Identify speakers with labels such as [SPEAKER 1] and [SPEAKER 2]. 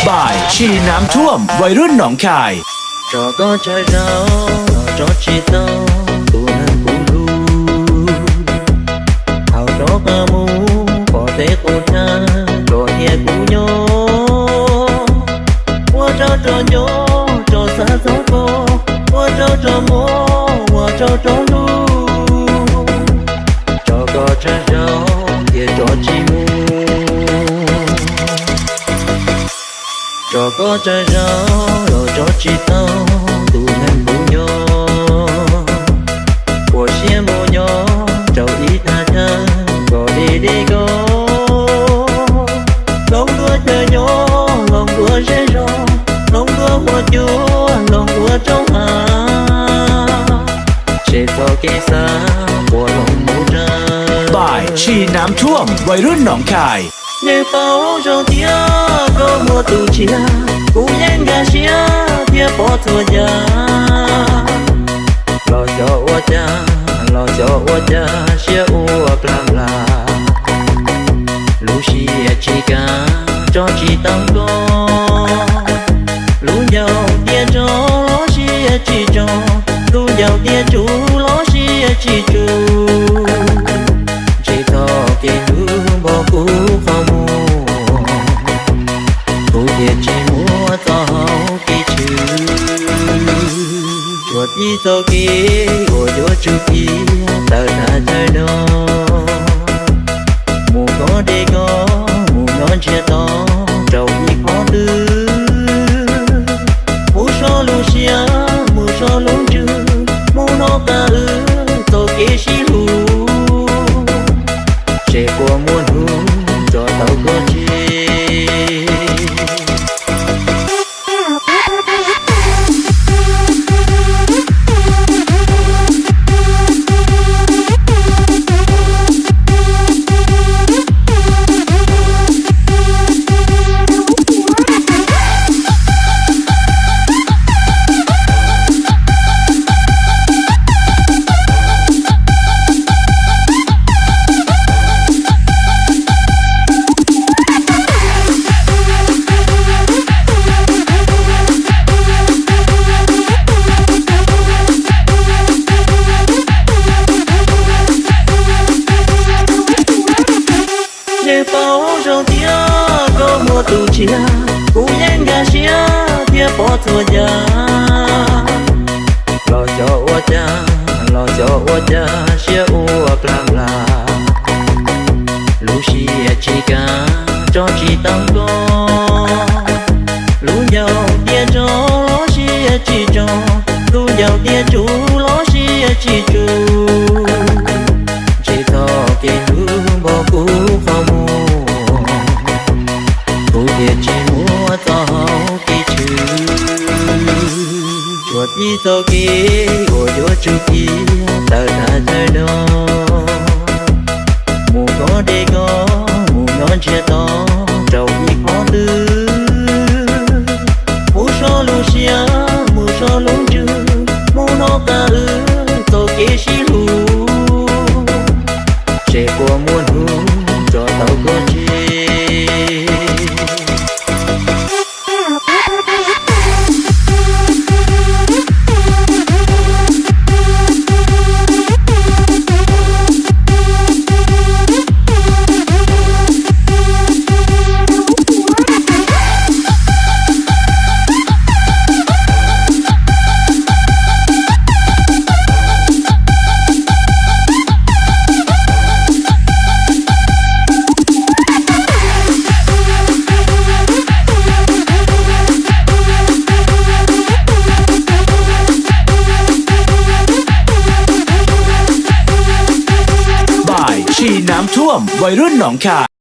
[SPEAKER 1] บ่ายชีน้ำท่วมวัยรุ่นหนองคาย
[SPEAKER 2] Cho có trái rau, cho chi tao, tu nên cũng lu. Hào cho ca mu, có thể cô cha, cho nhẹ cũng nhô. Qua cho nhô, cho xa gió cô, qua cho mô, qua cho lu. Cho có trái rau, kia cho chi mu. Cho có trái rau, rồi cho chi tao, tu nên bù nhô. Của xe mô nhô, trâu ý tha tha, có đi go. Lòng đua chờ nhô, lòng đua sẽ rô, lòng đua hoa chúa, lòng đua trong hà. Sẽ có cây xa, của lòng mũ ra.
[SPEAKER 1] บ่ายชีน้ำท่วมวัยรุ่นหนองคาย
[SPEAKER 2] Như bao trong tia có mùa tù chia, cũng nhanh gà xía tia bỏ thua nhà. Lo cho ô cha xía uộc làm là. Lũ xía chỉ cả cho chỉ tăng có. Lũ giàu tia cho lo xía chỉ cho. Lũ giàu tia chú lo xía chỉ chú. Chỉ thọ kì hương bỏ cú khó mua. Cú thiệt chỉ mua to hậu kỳ trừ. Chuột đi tô kì ngồi đua chú kì tờ ra trời đó. Mù có đi có mù non chia to trầu đi khó tư. Mù so lù xia mù so lúng chư. Mù nó ca tô kì xí lù. Trẻ của muôn hương cho tao có chi. Như bao trong tia có mùa tù chia, cũng nhanh gà xía tia bỏ thua nhà. Lo cho ô cha xía uộc làm là. Lũ xía chỉ cả cho chỉ tăng có. Lũ giàu tia cho lo xía chỉ cho. Lũ giàu tia chú lo xía chỉ chú. Chỉ thọ kì hương bỏ cú khó mua. Cú thiệt chỉ mua to hậu kỳ trừ. Chuột đi tô kì ngồi đua chú kì tờ ra trời đó. Mù có đi có mù non chia to trầu đi khó tư. Mù so lù xia mù so lúng chư. Mù nó ca tô kì xí lù. Trẻ của muôn hương cho tao có chi.
[SPEAKER 1] บ่ายชีน้ำท่วมวัยรุ่นหนองคาย